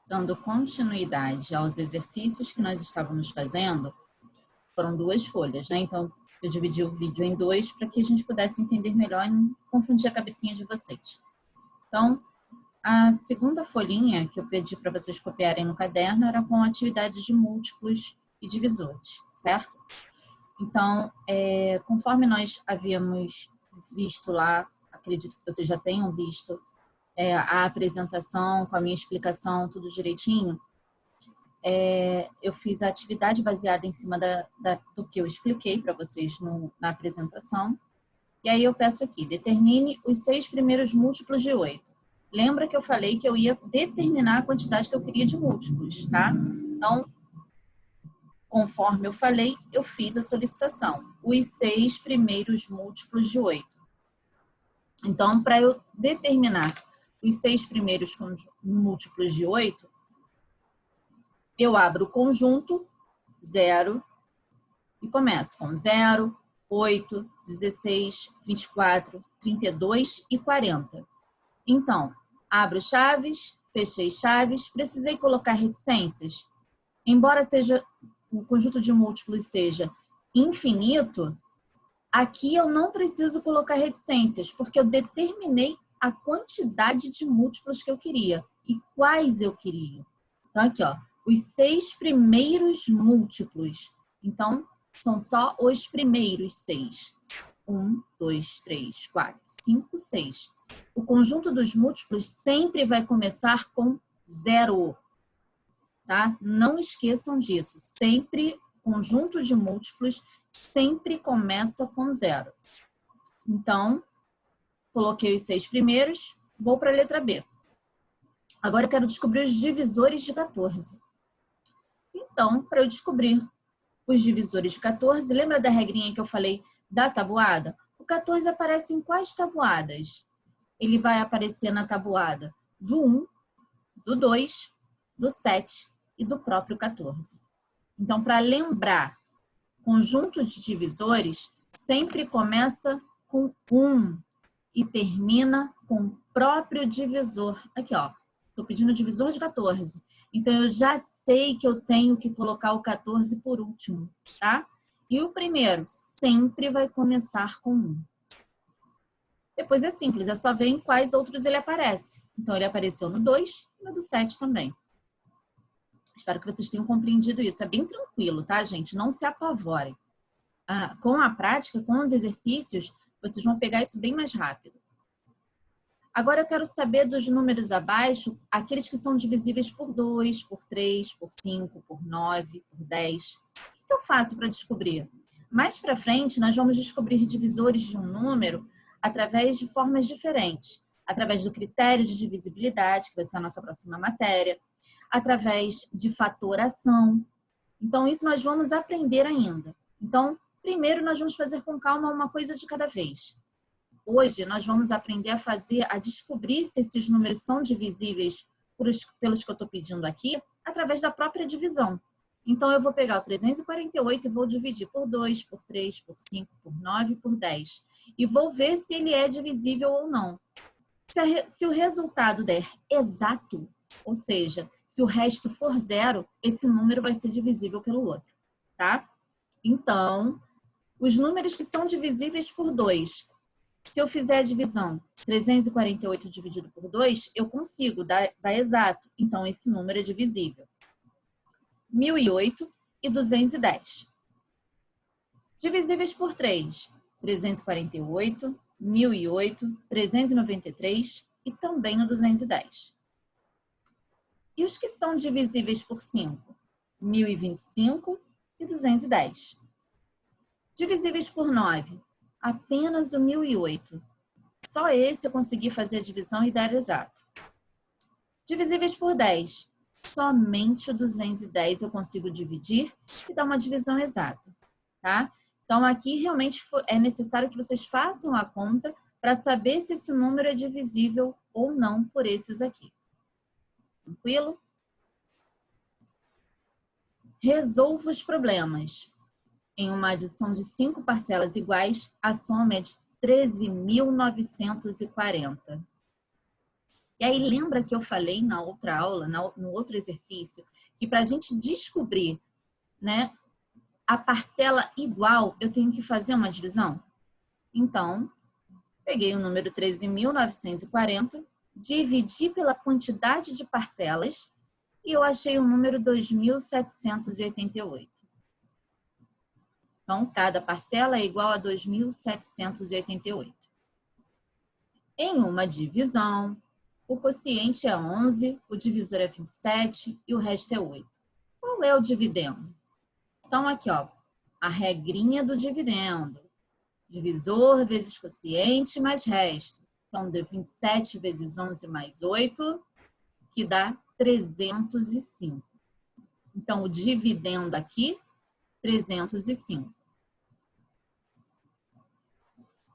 Dando continuidade aos exercícios que nós estávamos fazendo, foram 2 folhas, né? Então, eu dividi o vídeo em 2 para que a gente pudesse entender melhor e não confundir a cabecinha de vocês. Então, a segunda folhinha que eu pedi para vocês copiarem no caderno era com atividades de múltiplos e divisores, certo? Então, conforme nós havíamos visto lá, acredito que vocês já tenham visto a apresentação com a minha explicação, tudo direitinho, eu fiz a atividade baseada em cima do que eu expliquei para vocês na apresentação. E aí eu peço aqui, determine os 6 primeiros múltiplos de 8. Lembra que eu falei que eu ia determinar a quantidade que eu queria de múltiplos, tá? Então, conforme eu falei, eu fiz a solicitação. Os 6 primeiros múltiplos de 8. Então, para eu determinar os 6 primeiros múltiplos de 8, eu abro o conjunto 0 e começo com 0, 8, 16, 24, 32 e 40. Então, abro chaves, fechei chaves, precisei colocar reticências. Embora o conjunto de múltiplos seja infinito, aqui eu não preciso colocar reticências, porque eu determinei a quantidade de múltiplos que eu queria e quais eu queria. Então, aqui, ó, os 6 primeiros múltiplos. Então, são só os primeiros 6. 1, 2, 3, 4, 5, 6. O conjunto dos múltiplos sempre vai começar com 0. Tá? Não esqueçam disso. Sempre, conjunto de múltiplos sempre começa com 0. Então, coloquei os 6 primeiros, vou para a letra B. Agora eu quero descobrir os divisores de 14. Então, para eu descobrir os divisores de 14, lembra da regrinha que eu falei da tabuada? O 14 aparece em quais tabuadas? Ele vai aparecer na tabuada do 1, do 2, do 7 e do próprio 14. Então, para lembrar, conjunto de divisores sempre começa com 1 e termina com o próprio divisor. Aqui, ó, estou pedindo o divisor de 14. Então, eu já sei que eu tenho que colocar o 14 por último, tá? E o primeiro sempre vai começar com 1. Depois é simples, é só ver em quais outros ele aparece. Então, ele apareceu no 2 e no do 7 também. Espero que vocês tenham compreendido isso. É bem tranquilo, tá, gente? Não se apavorem. Com a prática, com os exercícios, vocês vão pegar isso bem mais rápido. Agora eu quero saber dos números abaixo, aqueles que são divisíveis por 2, por 3, por 5, por 9, por 10. O que eu faço para descobrir? Mais para frente, nós vamos descobrir divisores de um número através de formas diferentes. Através do critério de divisibilidade, que vai ser a nossa próxima matéria. Através de fatoração. Então, isso nós vamos aprender ainda. Então, primeiro nós vamos fazer com calma uma coisa de cada vez. Hoje, nós vamos aprender a descobrir se esses números são divisíveis pelos que eu estou pedindo aqui, através da própria divisão. Então, eu vou pegar o 348 e vou dividir por 2, por 3, por 5, por 9 e por 10. E vou ver se ele é divisível ou não. Se o resultado der exato, ou seja, se o resto for 0, esse número vai ser divisível pelo outro, tá? Então, os números que são divisíveis por 2, se eu fizer a divisão 348 dividido por 2, eu consigo dar exato. Então, esse número é divisível. 1008 e 210. Divisíveis por 3, 348, 1008, 393 e também o 210. E os que são divisíveis por 5? 1025 e 210. Divisíveis por 9? Apenas o 1008. Só esse eu consegui fazer a divisão e dar exato. Divisíveis por 10? Somente o 210 eu consigo dividir e dar uma divisão exata, tá? Então, aqui realmente é necessário que vocês façam a conta para saber se esse número é divisível ou não por esses aqui. Tranquilo? Resolva os problemas. Em uma adição de 5 parcelas iguais, a soma é de 13.940. E aí, lembra que eu falei na outra aula, no outro exercício, que para a gente descobrir, né, a parcela igual, eu tenho que fazer uma divisão? Então, peguei o número 13.940, dividi pela quantidade de parcelas e eu achei o número 2.788. Então, cada parcela é igual a 2.788. Em uma divisão, o quociente é 11, o divisor é 27 e o resto é 8. Qual é o dividendo? Então, aqui, ó, a regrinha do dividendo. Divisor vezes quociente mais resto. Então, deu 27 vezes 11 mais 8, que dá 305. Então, o dividendo aqui, 305.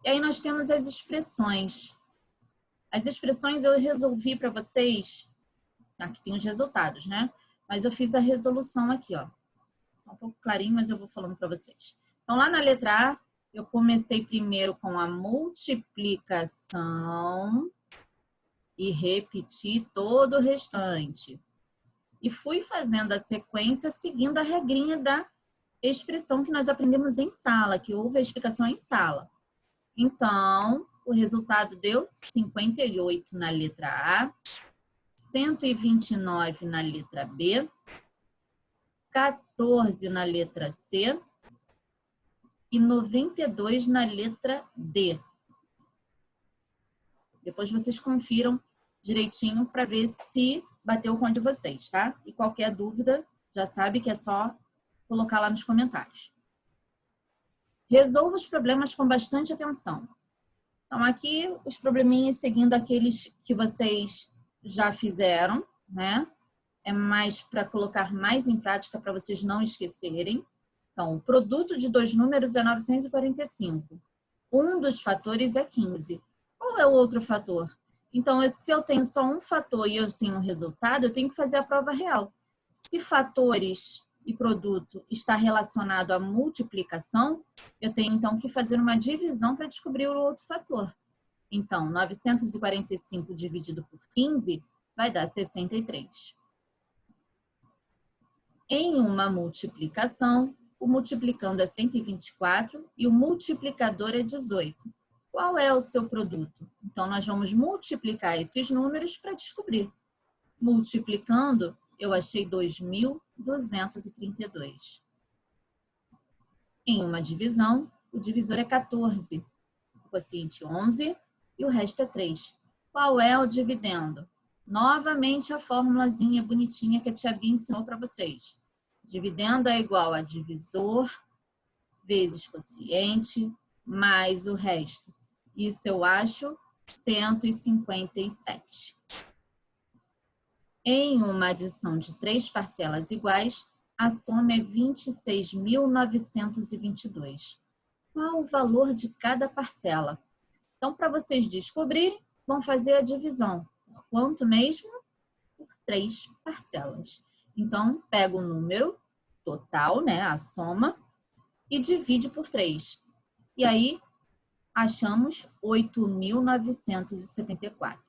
E aí nós temos as expressões. As expressões eu resolvi para vocês, aqui tem os resultados, né? Mas eu fiz a resolução aqui, ó. Tá um pouco clarinho, mas eu vou falando para vocês. Então, lá na letra A, eu comecei primeiro com a multiplicação e repeti todo o restante. E fui fazendo a sequência seguindo a regrinha da expressão que nós aprendemos em sala, que houve a explicação em sala. Então, o resultado deu 58 na letra A, 129 na letra B, 14 na letra C e 92 na letra D. Depois vocês confiram direitinho para ver se bateu com a de vocês, tá? E qualquer dúvida, já sabe que é só colocar lá nos comentários. Resolva os problemas com bastante atenção. Então, aqui, os probleminhas seguindo aqueles que vocês já fizeram, né? É mais para colocar mais em prática para vocês não esquecerem. Então, o produto de dois números é 945. Um dos fatores é 15. Qual é o outro fator? Então, se eu tenho só um fator e eu tenho um resultado, eu tenho que fazer a prova real. Se fatores e produto está relacionado à multiplicação, eu tenho então que fazer uma divisão para descobrir o outro fator. Então, 945 dividido por 15 vai dar 63. Em uma multiplicação, o multiplicando é 124 e o multiplicador é 18. Qual é o seu produto? Então, nós vamos multiplicar esses números para descobrir. Multiplicando, eu achei 2.232. Em uma divisão, o divisor é 14, o quociente 11 e o resto é 3. Qual é o dividendo? Novamente a formulazinha bonitinha que a tia Bia ensinou para vocês. Dividendo é igual a divisor vezes quociente mais o resto. Isso eu acho 157. Em uma adição de 3 parcelas iguais, a soma é 26.922. Qual o valor de cada parcela? Então, para vocês descobrirem, vão fazer a divisão. Por quanto mesmo? Por 3 parcelas. Então, pega o número total, né, a soma, e divide por 3. E aí, achamos 8.974.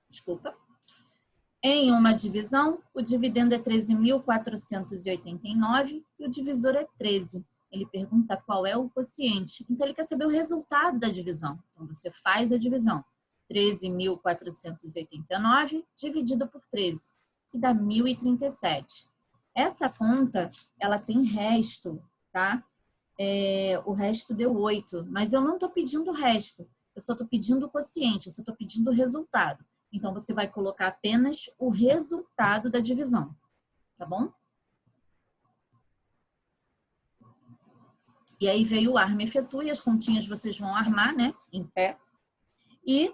Desculpa. Em uma divisão, o dividendo é 13.489 e o divisor é 13. Ele pergunta qual é o quociente. Então, ele quer saber o resultado da divisão. Então, você faz a divisão. 13.489 dividido por 13, que dá 1.037. Essa conta, ela tem resto, tá? O resto deu 8, mas eu não estou pedindo o resto. Eu só estou pedindo o quociente, eu só estou pedindo o resultado. Então, você vai colocar apenas o resultado da divisão, tá bom? E aí veio o arma efetua e as continhas vocês vão armar, né, em pé. E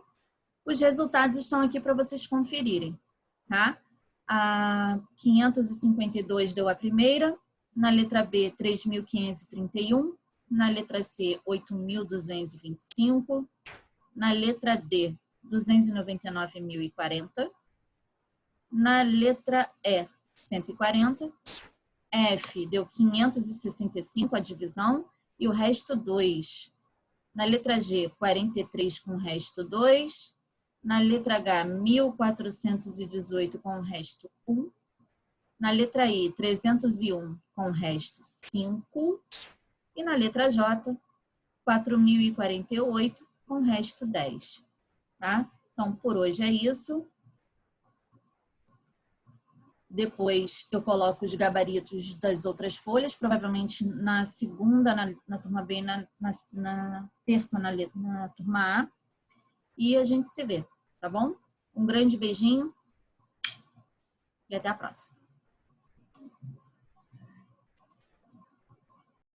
os resultados estão aqui para vocês conferirem, tá? A 552 deu a primeira, na letra B, 3.531, na letra C, 8.225, na letra D, 299.040, na letra E, 140, F deu 565 a divisão e o resto 2. Na letra G, 43 com o resto 2. Na letra H, 1.418 com o resto 1. Na letra I, 301 com o resto 5. E na letra J, 4.048 com o resto 10. Tá? Então, por hoje é isso. Depois eu coloco os gabaritos das outras folhas, provavelmente na segunda, na turma B, na terça, na turma A. E a gente se vê, tá bom? Um grande beijinho e até a próxima.